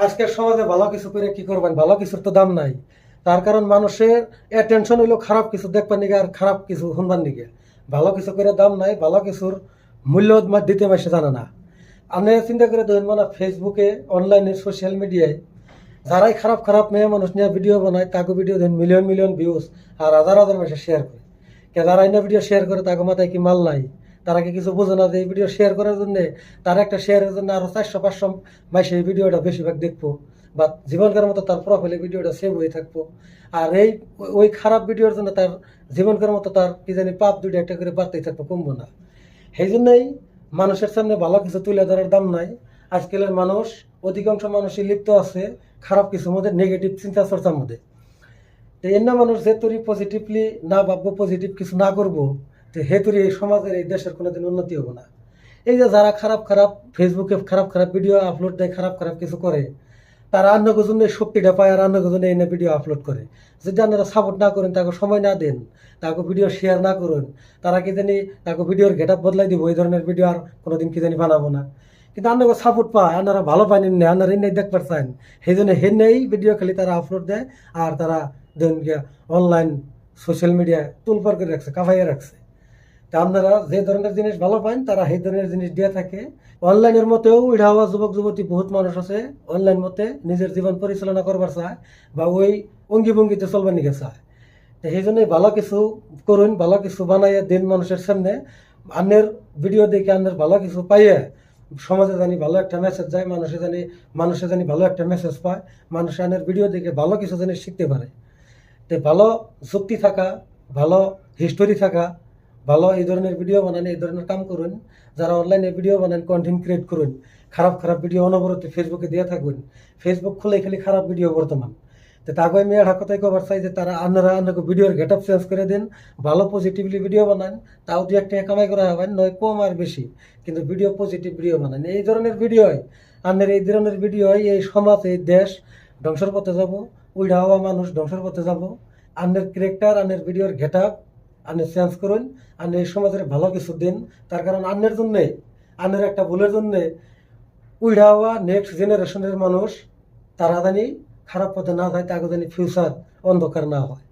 আজকের সমাজে ভালো কিছু করে কি করবেন, ভালো কিছুর তো দাম নাই। তার কারণ মানুষের টেনশন হইলো খারাপ কিছু দেখবার নিগে আর খারাপ কিছু শুনবার নিগে। ভালো কিছু করে দাম নাই, ভালো কিছুর মূল্য দিতে মাসে জানে না। আপনি চিন্তা করে দেখুন, মানে ফেসবুকে, অনলাইনে, সোশ্যাল মিডিয়ায় যারাই খারাপ খারাপ মেয়ে মানুষ নিয়ে ভিডিও বানায়, তাকে ভিডিও দেন মিলিয়ন মিলিয়ন ভিউজ আর হাজার হাজার মাসে শেয়ার করে। কে যারা এই ভিডিও শেয়ার করে তাকে মাথায় কি মাল নাই? তারা কি কিছু বোঝে না যে এই ভিডিও শেয়ার করার জন্য, তার একটা শেয়ারের জন্য আরো 400-500 মাসে এই ভিডিওটা বেশিরভাগ দেখবো, বা জীবনকার মতো তার প্রোফাইলে ভিডিওটা সেভ হয়ে থাকবো। আর ওই খারাপ ভিডিওর জন্য তার জীবনকার মতো তার কি জানি পাপ দুটো একটা করে বাড়তেই থাকবো, কমবো না। সেই জন্যই মানুষের সামনে ভালো কিছু তুলে ধরার দাম নাই। আজকালের মানুষ, অধিকাংশ মানুষই লিপ্ত আছে খারাপ কিছুর মধ্যে, নেগেটিভ চিন্তা চর্চার মধ্যে। তো এর না মানুষ যে তৈরি পজিটিভলি না ভাববো, পজিটিভ কিছু না করবো, তো হে তৈরি এই সমাজের, এই দেশের কোনোদিন উন্নতি হবো না। এই যে যারা খারাপ খারাপ ফেসবুকে খারাপ খারাপ ভিডিও আপলোড দেয়, খারাপ খারাপ কিছু করে, তারা অন্যকে জন্য এই শক্তিটা পায় আর অন্যকে জন্য এনে ভিডিও আপলোড করে। যদি আপনারা সাপোর্ট না করেন, তাকে সময় না দেন, তাকে ভিডিও শেয়ার না করুন, তারা কি জানি তাকে ভিডিওর গেট আপ বদলাই দিব, এই ধরনের ভিডিও আর কোনোদিন কি জানি বানাবো না। কিন্তু আপনাকে সাপোর্ট পায়, আপনারা ভালো পাইনি না, আপনারা এনে দেখতে চান, সেই জন্য নেই ভিডিও খালি তারা আপলোড দেয়। আর তারা ধরুন অনলাইন সোশ্যাল মিডিয়া তুলপার করে রাখছে, কাভাইয়া রাখছে। তা আপনারা যে ধরনের জিনিস ভালো পান, তারা সেই ধরনের জিনিস দিয়ে থাকে। অনলাইনের মতেও উঠা হওয়া যুবক যুবতী বহুত মানুষ আছে, অনলাইন মতে নিজের জীবন পরিচালনা করবার চায়, বা ওই অঙ্গি ভঙ্গিতে চলবার নিকে চায়। তো সেই জন্যই ভালো কিছু করুন, ভালো কিছু বানাইয়া দিন মানুষের সামনে। আন্নের ভিডিও দেখে আন্নের ভালো কিছু পাইয়ে সমাজে জানি ভালো একটা মেসেজ যায়, মানুষে জানি ভালো একটা মেসেজ পায়, মানুষ আন্নের ভিডিও দেখে ভালো কিছু জিনিস শিখতে পারে। তো ভালো যুক্তি থাকা, ভালো হিস্টোরি থাকা, ভালো এই ধরনের ভিডিও বানান, এই ধরনের কাম করুন। যারা অনলাইনে ভিডিও বানান, কন্টেন্ট ক্রিয়েট করুন, খারাপ খারাপ ভিডিও অনবরত ফেসবুকে দিয়ে থাকুন। ফেসবুক খুলে খালি খারাপ ভিডিও বর্তমান। তো তাকে আমি একটা কথাই কবার চাই যে তারা আপনারা ভিডিওর গেট আপ চেঞ্জ করে দিন, ভালো পজিটিভলি ভিডিও বানান। তাও দু একটা কামাই করা হবেন, নয় কম আর বেশি, কিন্তু ভিডিও পজিটিভ ভিডিও বানান। এই ধরনের ভিডিওই আপনার, এই ধরনের ভিডিওই এই সমাজ, এই দেশ ধ্বংসের পথে যাব, উইড়া হওয়া মানুষ ধ্বংসের পথে যাব। আপনার ক্যারেক্টার, আপনার ভিডিওর গেট আপ আপনি চেঞ্জ করুন, আপনি এই সমাজের ভালো কিছু দিন। তার কারণ আপনার জন্যে, আপনার একটা ভুলের জন্যে উইড়া হওয়া নেক্সট জেনারেশনের মানুষ তারা জানি খারাপ পথে না যায়, তাকে জানি ফিউচার অন্ধকার না হয়।